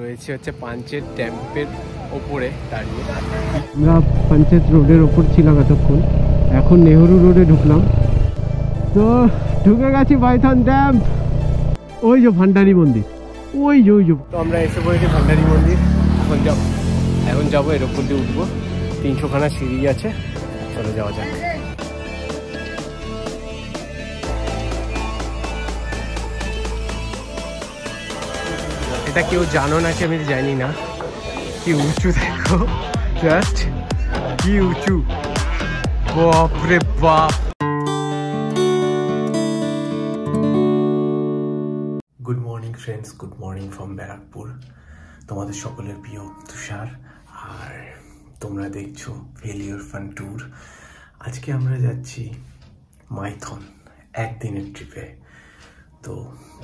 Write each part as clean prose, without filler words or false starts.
রয়েছে হচ্ছে পাঞ্চেত ড্যামের ওপরে দাঁড়িয়ে। আমরা পাঞ্চেত রোডের ওপর ছিলাম এতক্ষণ, এখন নেহেরু রোডে ঢুকলাম। তো ঢুকে গেছি পাইথন ড্যাম। ওই যে ভান্ডারি মন্দির, ওই যে তো আমরা এসে পড়েছি ভান্ডারি মন্দির। এখন যাবো এর ওপর দিয়ে উঠবো। 300খানা সিঁড়ি আছে, চলে যাওয়া যাক। এটা কেউ জানো নাকি আমি জানি না। কি উঁচু দেখো, জাস্ট কি উঁচু, বাপরে বাপ। Good morning friends, good morning from Barrackpore. তোমাদের সকলের প্রিয় তুষার, আর তোমরা দেখছো ফেলিওর ফান ট্যুর। আজকে আমরা যাচ্ছি মাইথন একদিনের ট্রিপে। তো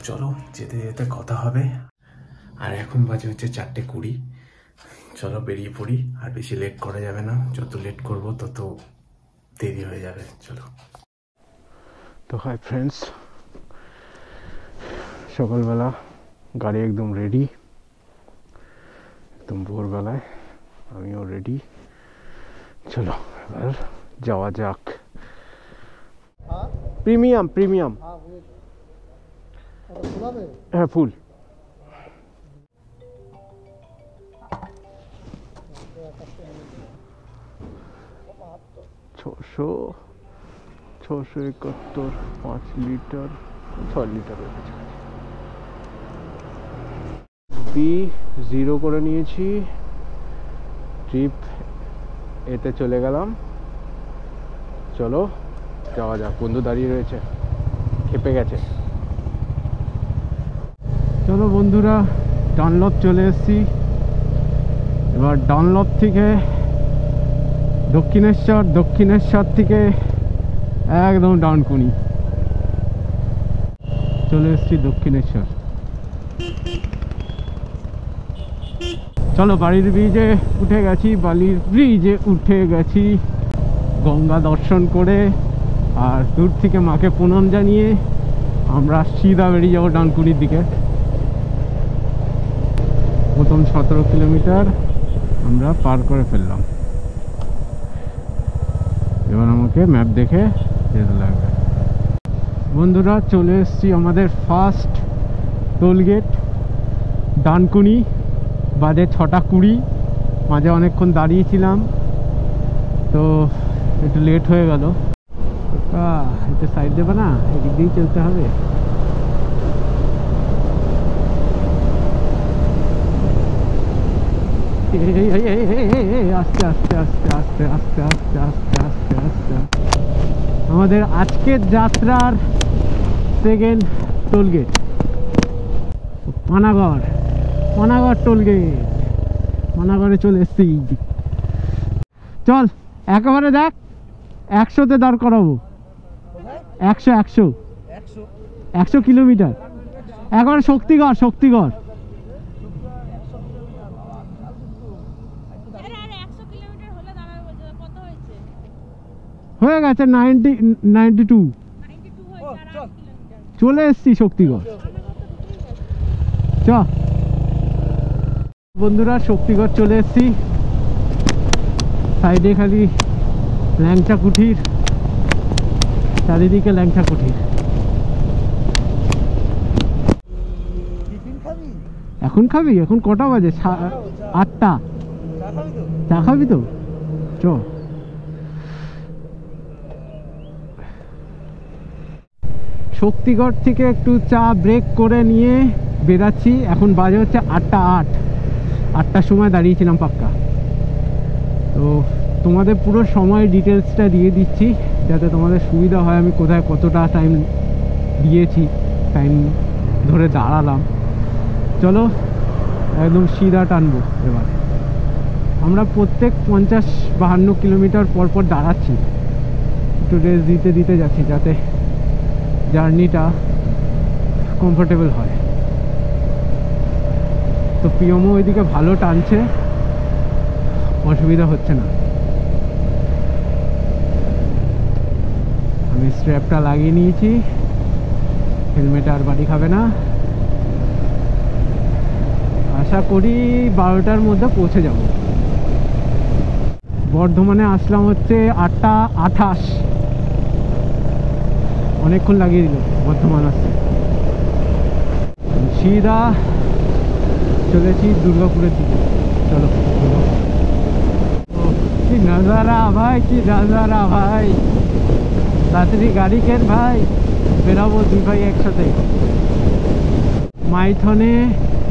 চলো যেতে যেতে কথা হবে। আর এখন বাজে হচ্ছে 4:20। চলো বেরিয়ে পড়ি, আর বেশি লেট করা যাবে না। যত লেট করব তত দেরি হয়ে যাবে। চলো। তো হাই ফ্রেন্ডস, সকালবেলা গাড়ি একদম রেডি, একদম ভোরবেলায় আমিও রেডি। চলো এবার যাওয়া যাক। প্রিমিয়াম প্রিমিয়াম, হ্যাঁ ফুল। ছশো 71, 5 লিটার, 6 লিটার হয়েছে। B0 করে নিয়েছি, ট্রিপ এতে চলে গেলাম। চলো যাওয়া যাক। বন্ধু দাঁড়িয়ে রয়েছে, খেপে গেছে। চলো বন্ধুরা, ডানলপ চলে এসেছি। এবার ডানলপ থেকে দক্ষিণেশ্বর, দক্ষিণেশ্বর থেকে একদম ডানকুনি চলে এসেছি দক্ষিণেশ্বর। চলো বালির ব্রিজে উঠে গেছি, বালির ব্রিজে উঠে গেছি। গঙ্গা দর্শন করে আর দূর থেকে মাকে প্রণাম জানিয়ে আমরা সিধা বেরিয়ে যাবো ডানকুনির দিকে। প্রথম 17 কিলোমিটার আমরা পার করে ফেললাম। এবার আমাকে ম্যাপ দেখে যেতে লাগবে। বন্ধুরা চলে এসেছি আমাদের ফার্স্ট টোলগেট ডানকুনি। বাজে 6:20। মাঝে অনেকক্ষণ দাঁড়িয়েছিলাম, তো একটু লেট হয়ে গেল। এটা সাইড দেবে না, এদিক দিয়েই চলতে হবে। আস্তে আস্তে আস্তে আস্তে আস্তে আস্তে আস্তে আস্তে আস্তে। আমাদের আজকের যাত্রার second tollgate Panagarh, Panagarh tollgate. পানাগড়ে চলে এসছি। চল একেবারে দেখ, 100-তে দাঁড় করাবো। 100 কিলোমিটার একেবারে শক্তিগড়, শক্তিগড়। হয়ে গেছে 92। চলে এসছি শক্তিগড়। চ বন্ধুরা, শক্তিগড় চলে এসছি। সাইডে খালি ল্যাংচা কুঠির, চারিদিকে ল্যাংচা কুঠির। এখন খাবি? এখন কটা বাজে? 8টা। চা খাবি তো? চ। শক্তিগড় থেকে একটু চা ব্রেক করে নিয়ে বেরাচ্ছি। এখন বাজে হচ্ছে 8টা 8। 8টার সময় দাঁড়িয়েছিলাম পাক্কা। তো তোমাদের পুরো সময় ডিটেলসটা দিয়ে দিচ্ছি, যাতে তোমাদের সুবিধা হয় আমি কোথায় কতটা টাইম দিয়েছি, টাইম ধরে দাঁড়ালাম। চলো একদম সিধা টানবো। এবার আমরা প্রত্যেক 50-52 কিলোমিটার পর পর দাঁড়াচ্ছি, একটু রেস্ট দিতে দিতে যাচ্ছি, যাতে জার্নিটা কমফোর্টেবল হয়। তো পিএমও ওইদিকে ভালো টানছে, অসুবিধা হচ্ছে না। আমি স্ট্র্যাপটা লাগিয়ে নিয়েছি, হেলমেট আর বাড়ি খাবে না। আর আশা করি 12টার মধ্যে পৌঁছে যাব। বর্ধমানে আসলাম হচ্ছে 8:28, অনেকক্ষণ লাগিয়ে দিল বর্ধমান আসতে। সিধা চলেছি দুর্গাপুরের দিকে। চলো, কি নজারা ভাই, কি নজারা ভাই। তাড়াতাড়ি গাড়ি কেন ভাই, বেরাবো দুই ভাই একসাথে। মাইথনে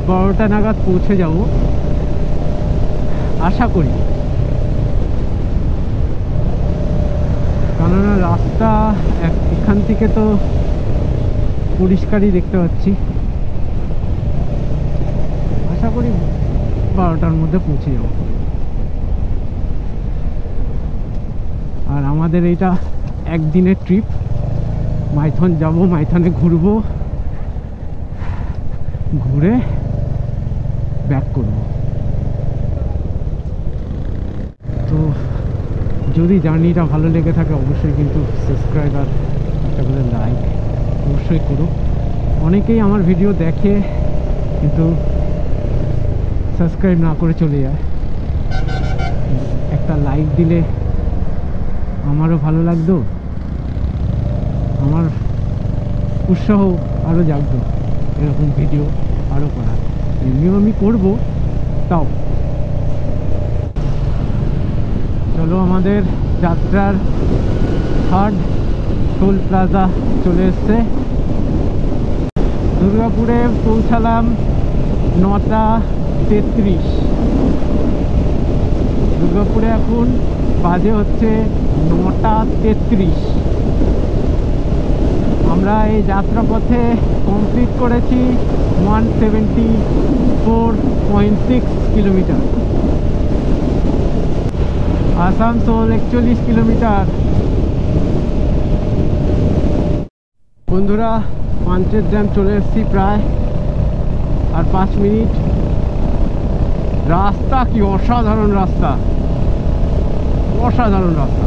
12টা নাগাদ পৌঁছে যাব আশা করি, কেননা রাস্তা এখান থেকে তো পরিষ্কারই দেখতে পাচ্ছি। আশা করি 12টার মধ্যে পৌঁছে যাব। আর আমাদের এইটা একদিনের ট্রিপ। মাইথন যাব, মাইথনে ঘুরবো, ঘুরে ব্যাক করব। তো যদি জার্নিটা ভালো লেগে থাকে অবশ্যই কিন্তু সাবস্ক্রাইব আর একটা করে লাইক অবশ্যই করো। অনেকেই আমার ভিডিও দেখে কিন্তু সাবস্ক্রাইব না করে চলে যায়। একটা লাইক দিলে আমারও ভালো লাগতো, আমার উৎসাহ আরও জাগতো এরকম ভিডিও আরও করার। এমনিও আমি করবো, তাও চলো আমাদের যাত্রার থার্ড টোল প্লাজা চলে এসছে। দুর্গাপুরে পৌঁছালাম 9:33। দুর্গাপুরে এখন বাজে হচ্ছে 9:33। আমরা এই যাত্রাপথে কমপ্লিট করেছি 174.6 কিলোমিটার। আসানসোল 41 কিলোমিটার। বন্ধুরা, পাঞ্চের ড্যাম চলে এসেছি প্রায়, আর 5 মিনিট। রাস্তা কি অসাধারণ রাস্তা, অসাধারণ রাস্তা।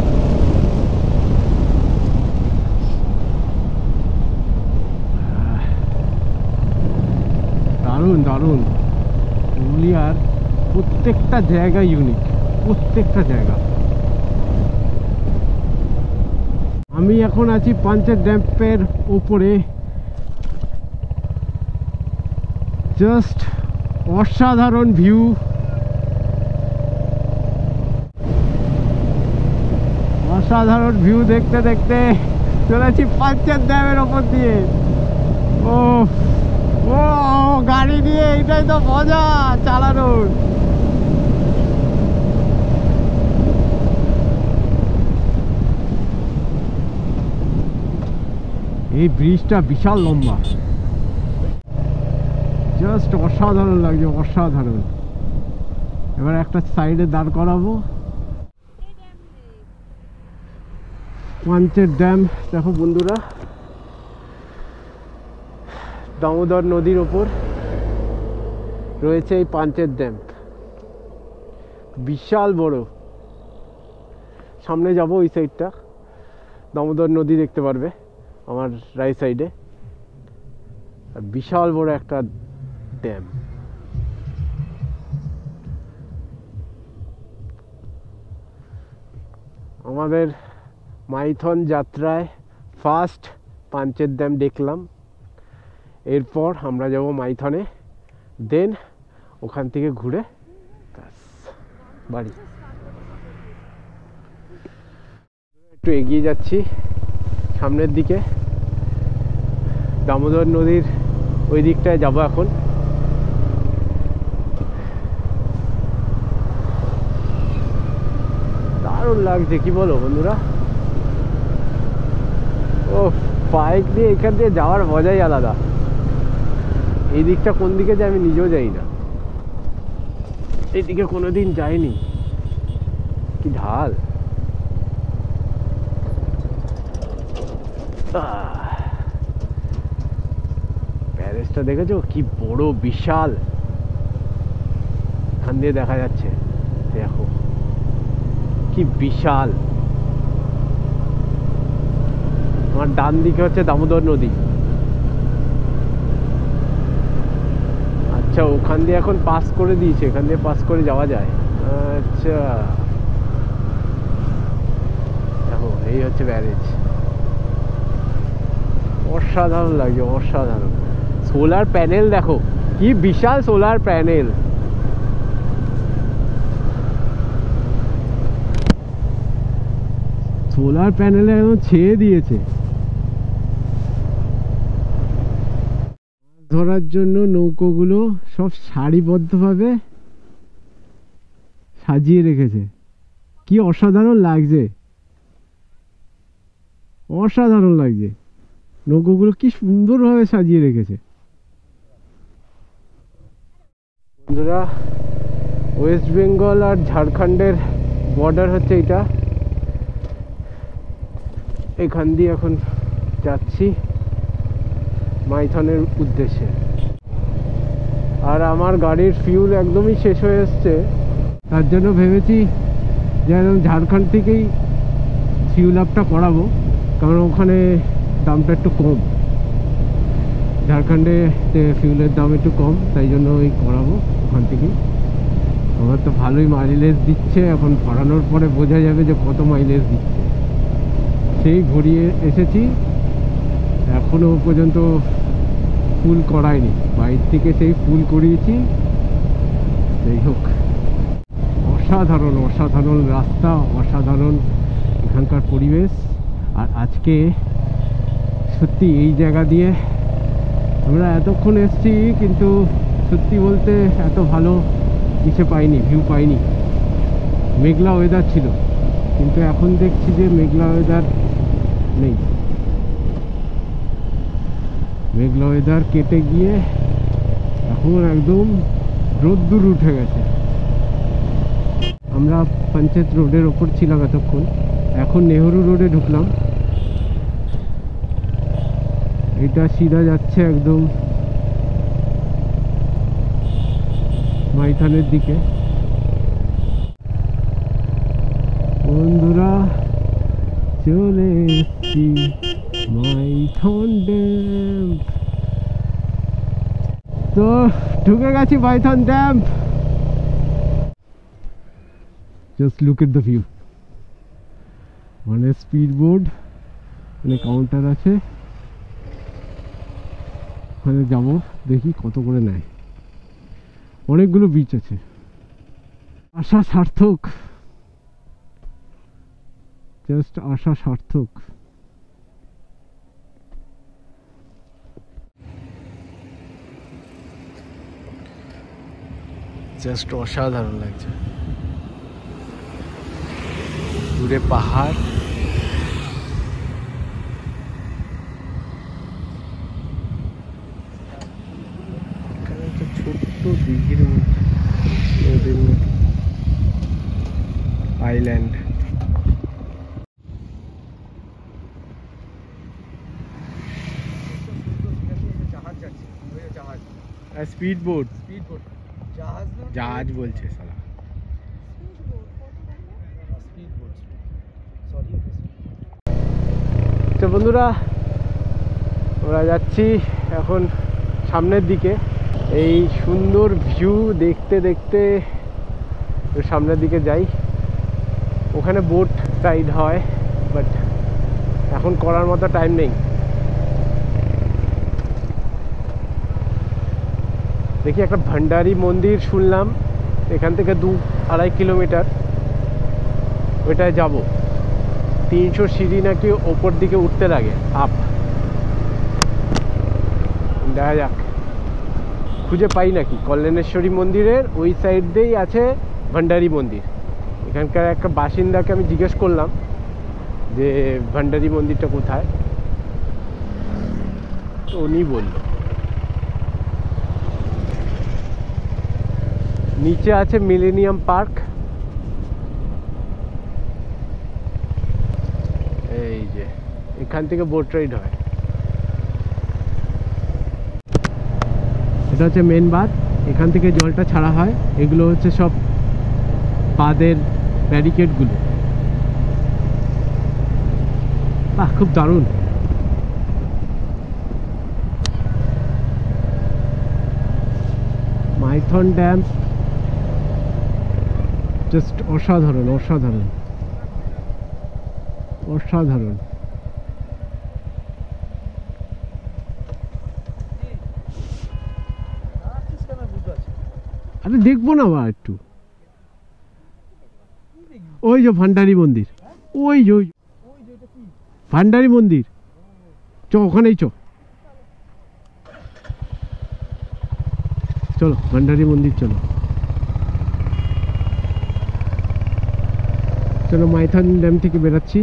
দারুণ দারুণ। পুরুলিয়ার প্রত্যেকটা জায়গা ইউনিক, প্রত্যেকটা জায়গা। আমি এখন আছি পাঞ্চের ড্যামের উপরে। জাস্ট অসাধারণ ভিউ। অসাধারণ ভিউ দেখতে দেখতে চলেছি পাঞ্চের ড্যামের ওপর দিয়ে। ও ও গাড়ি নিয়ে এটাই তো মজা চালানোর। এই ব্রিজটা বিশাল লম্বা, জাস্ট অসাধারণ লাগছে, অসাধারণ। এবার একটা সাইডে দাঁড় করাবো। পাঞ্চের ড্যাম দেখো বন্ধুরা, দামোদর নদীর ওপর রয়েছে এই পাঞ্চের ড্যাম। বিশাল বড়। সামনে যাব ওই সাইডটা, দামোদর নদী দেখতে পারবে আমার রাইট সাইডে। আর বিশাল বড় একটা ড্যাম। আমাদের মাইথন যাত্রায় ফার্স্ট পাঞ্চের ড্যাম দেখলাম। এরপর আমরা যাব মাইথনে, দেন ওখান থেকে ঘুরে বাড়ি। একটু এগিয়ে যাচ্ছি সামনের দিকে, দামোদর নদীর ওই দিকটায় যাব এখন। দারুণ লাগছে, কি বলো বন্ধুরা। ও বাইক দিয়ে এখান দিয়ে যাওয়ার মজাই আলাদা। এই দিকটা কোন দিকে যায় আমি নিজেও যাই না, এইদিকে কোনোদিন যাইনি। কি ঢাল। প্যারেসটা দেখেছো কি বড়, বিশাল। এখান দিয়ে দেখা যাচ্ছে, দেখো কি বিশাল। আমার ডান দিকে হচ্ছে দামোদর নদী, আর আচ্ছা, ওখান দিয়ে এখন পাস করে দিয়েছে, এখান দিয়ে পাস করে যাওয়া যায়। আচ্ছা দেখো, এই হচ্ছে ব্যারেজ। অসাধারণ লাগছে, অসাধারণ। সোলার প্যানেল দেখো, কি বিশাল সোলার প্যানেল। সোলার প্যানেলে একদম ছেয়ে দিয়েছে। ধরার জন্য নৌকোগুলো সব সারিবদ্ধভাবে সাজিয়ে রেখেছে। কি অসাধারণ লাগছে, অসাধারণ লাগছে। নৌকোগুলো কি সুন্দরভাবে সাজিয়ে রেখেছে। বন্ধুরা, ওয়েস্ট বেঙ্গল আর ঝাড়খণ্ডের বর্ডার হচ্ছে এটা। এখান দিয়ে এখন যাচ্ছি মাইথনের উদ্দেশ্যে। আর আমার গাড়ির ফিউল একদমই শেষ হয়ে এসছে, তার জন্য ভেবেছি যে একদম ঝাড়খণ্ড থেকেই ফিউল আপটা করাবো, কারণ ওখানে দামটা একটু কম। ঝাড়খণ্ডে ফিউলের দাম একটু কম, তাই জন্য ওই করাবো ওখান থেকেই। আমার তো ভালোই মাইলেজ দিচ্ছে, এখন ভরানোর পরে বোঝা যাবে যে কত মাইলেজ দিচ্ছে। সেই ঘুরিয়ে এসেছি, এখনো পর্যন্ত ফুল করায়নি। বাইর থেকে সেই ফুল করিয়েছি। যাই হোক, অসাধারণ অসাধারণ রাস্তা, অসাধারণ এখানকার পরিবেশ। আর আজকে সত্যি এই জায়গা দিয়ে আমরা এতক্ষণ এসেছি, কিন্তু সত্যি বলতে এত ভালো কিছু পাইনি, ভিউ পাইনি। মেঘলা ওয়েদার ছিল, কিন্তু এখন দেখছি যে মেঘলা ওয়েদার নেই। মেঘলা ওয়েদার কেটে গিয়ে এখন একদম রোদ্দুর উঠে গেছে। আমরা পঞ্চায়েত রোডের ওপর ছিলাম এতক্ষণ, এখন নেহেরু রোডে ঢুকলাম। এটা সিধা যাচ্ছে একদম মাইথনের দিকে। বন্ধুরা, চলে এসেছি মাইথন ড্যাম। তো ঢুকে গেছি Maithon dam. Just look at the view. মানে স্পিড বোর্ড, মানে কাউন্টার আছে, ওখানে যাবো, দেখি কত করে নেয়। অনেকগুলো বিচ আছে। আশা সার্থক, জাস্ট আশা সার্থক। জাস্ট অসাধারণ লাগছে। দূরে পাহাড়, এখানে একটা ছোট্ট দিঘির মধ্যে, নদীর মধ্যে আইল্যান্ড। স্পিড বোট, জাহাজ বলছে সালা। তো বন্ধুরা, আমরা যাচ্ছি এখন সামনের দিকে। এই সুন্দর ভিউ দেখতে দেখতে সামনের দিকে যাই। ওখানে বোট রাইড হয়, বাট এখন করার মতো টাইম নেই। দেখি, একটা ভান্ডারি মন্দির শুনলাম, এখান থেকে 2-2.5 কিলোমিটার, ওইটায় যাব। 300 সিঁড়ি নাকি ওপর দিকে উঠতে লাগে, আপ। দেখা যাক, খুঁজে পাই নাকি। কল্যাণেশ্বরী মন্দিরের ওই সাইড দিয়েই আছে ভান্ডারি মন্দির। এখানকার একটা বাসিন্দাকে আমি জিজ্ঞেস করলাম যে ভান্ডারি মন্দিরটা কোথায়, তো উনি বলল নিচে আছে মিলেনিয়াম পার্ক। এই যে এখান থেকে বোট রাইড হয়। এটা হচ্ছে মেন বাঁধ, এখান থেকে জলটা ছাড়া হয়। এগুলো হচ্ছে সব বাঁধের ব্যারিকেডগুলো। বাহ, খুব দারুণ। মাইথন ড্যাম জাস্ট অসাধারণ অসাধারণ অসাধারণ। আরে দেখবো না বা একটু, ওই যে ভান্ডারি মন্দির, ওই যে ভান্ডারি মন্দির, চ ওখানেই চলো ভান্ডারি মন্দির চলো। চলো মাইথন ড্যাম থেকে বেরাচ্ছি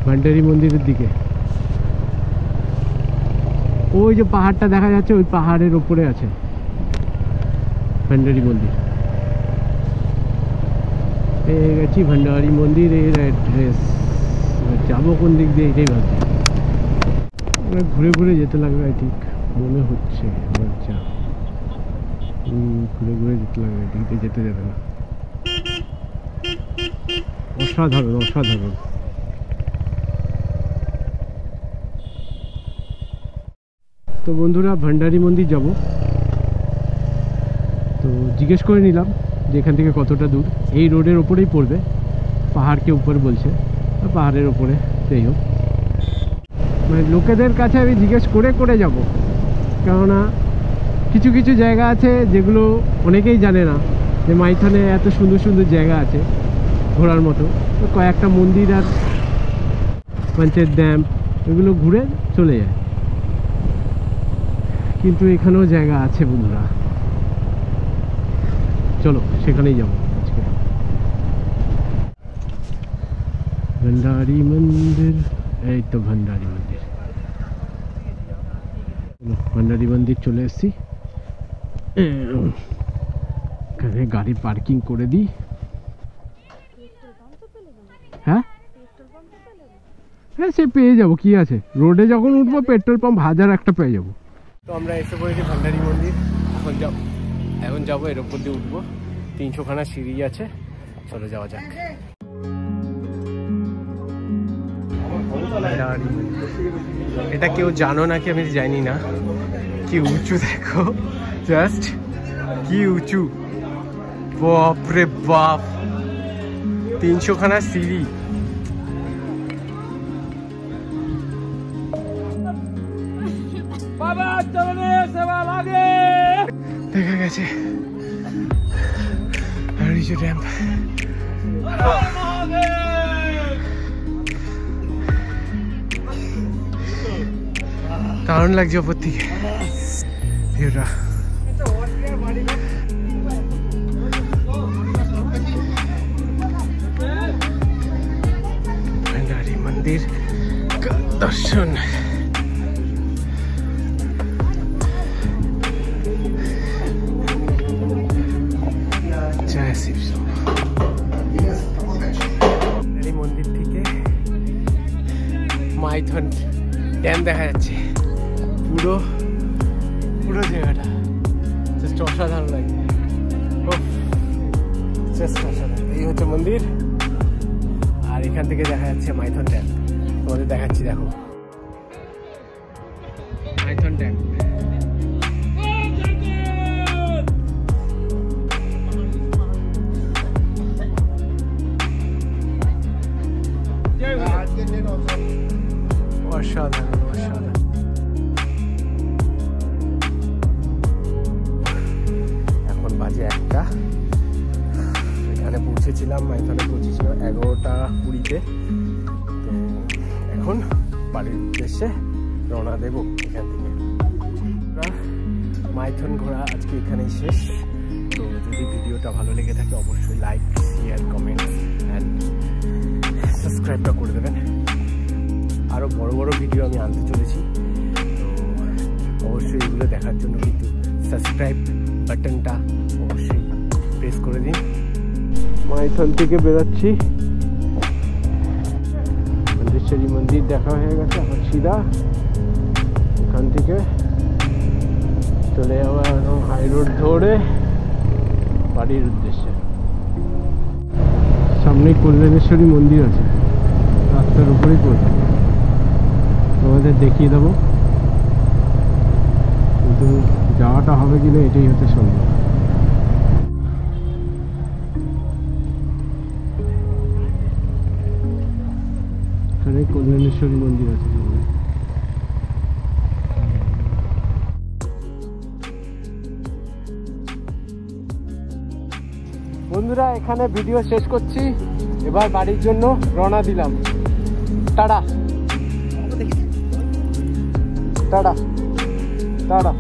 ভান্ডারি মন্দিরের দিকে। ওই যে পাহাড়টা দেখা যাচ্ছে, ওই পাহাড়ের উপরে আছে ভান্ডারি মন্দির। পেয়ে গেছি ভান্ডারি মন্দিরের অ্যাড্রেস। যাবো কোন দিক দিয়ে এটাই ভাবছি। ঘুরে ঘুরে যেতে লাগবে ঠিক মনে হচ্ছে আমার যা। ঘুরে ঘুরে যেতে লাগবে, এদিক দিয়ে যেতে যাবে না। অসাধারণ অসাধারণ। তো বন্ধুরা ভান্ডারি মন্দির যাব, তো জিজ্ঞেস করে নিলাম যে এখান থেকে কতটা দূর। এই রোডের ওপরেই পড়বে, পাহাড়কে উপর বলছে, পাহাড়ের ওপরে। যাই হোক, মানে লোকেদের কাছে আমি জিজ্ঞেস করে করে যাব, কেননা কিছু কিছু জায়গা আছে যেগুলো অনেকেই জানে না, যে মাইথনে এত সুন্দর সুন্দর জায়গা আছে ঘোরার মতো। তো কয়েকটা মন্দির আর পঞ্চায়েত ড্যাম এগুলো ঘুরে চলে যায়, কিন্তু এখানেও জায়গা আছে বন্ধুরা। চলো সেখানেই যাবো আজকে। ভান্ডারি মন্দির, এই তো ভান্ডারি মন্দির। ভান্ডারি মন্দির চলে এসেছি। এখানে গাড়ি পার্কিং করে দিই। হ্যাঁ হ্যাঁ, সে পেয়ে যাবো, কি আছে, রোডে যখন উঠবো পেট্রোল পাম্প হাজার একটা পেয়ে যাবো। তো আমরা এসে পড়েছি ভান্ডারি মন্দির। এখন যাবো এর উপর দিয়ে উঠবো, 300খানা সিঁড়ি আছে। চলো যাওয়া যাক। এটা কেউ জানো নাকি আমি জানি না, কি উঁচু দেখো, জাস্ট কি উঁচু, বাপরে বাপ, 300খানা সিঁড়ি। দেখা গেছে ড্যাম। দারুণ লাগছে ওপর থেকে ভিউটা। ভান্ডারি মন্দির দর্শন। মন্দির থেকে মাইথন ড্যাম দেখা যাচ্ছে, পুরো পুরো জায়গাটা জাস্ট অসাধারণ লাগে, জাস্ট অসাধারণ। এই হচ্ছে মন্দির, আর এখান থেকে দেখা যাচ্ছে মাইথন ড্যাম। তোমাদের দেখাচ্ছি, দেখো মাইথন ড্যাম। অসাধারণ অসাধারণ। এখন বাজে 1টা, এখানে পৌঁছেছিলাম, মাইথনে পৌঁছেছিলাম 11:20-তে। তো এখন বাড়ির উদ্দেশ্যে রওনা দেব এখান থেকে। মাইথন ঘোরা আজকে এখানেই শেষ। তো যদি ভিডিওটা ভালো লেগে থাকে অবশ্যই লাইক, শেয়ার, কমেন্ট অ্যান্ড সাবস্ক্রাইবটা করে দেবেন। আরও বড় বড় ভিডিও আমি আনতে চলেছি, তো অবশ্যই এগুলো দেখার জন্য কিন্তু সাবস্ক্রাইব বাটনটা অবশ্যই প্রেস করে দিন। মাইথন থেকে বেরোচ্ছি, মন্দিরেশ্বরী মন্দির দেখা হয়ে গেছে। এখন সিধা এখান থেকে চলে যাওয়া হাই রোড ধরে বাড়ির উদ্দেশ্যে। সামনেই কল্যাণেশ্বরী মন্দির আছে, রাস্তার উপরেই পড়বে, তোমাদের দেখিয়ে দেবো, কিন্তু যাওয়াটা হবে কিনা এটাই হচ্ছে সন্দেহ। এখানে কল্যাণেশ্বরী মন্দির আছে সামনে। বন্ধুরা এখানে ভিডিও শেষ করছি, এবার বাড়ির জন্য রওনা দিলাম। Tata tata tata.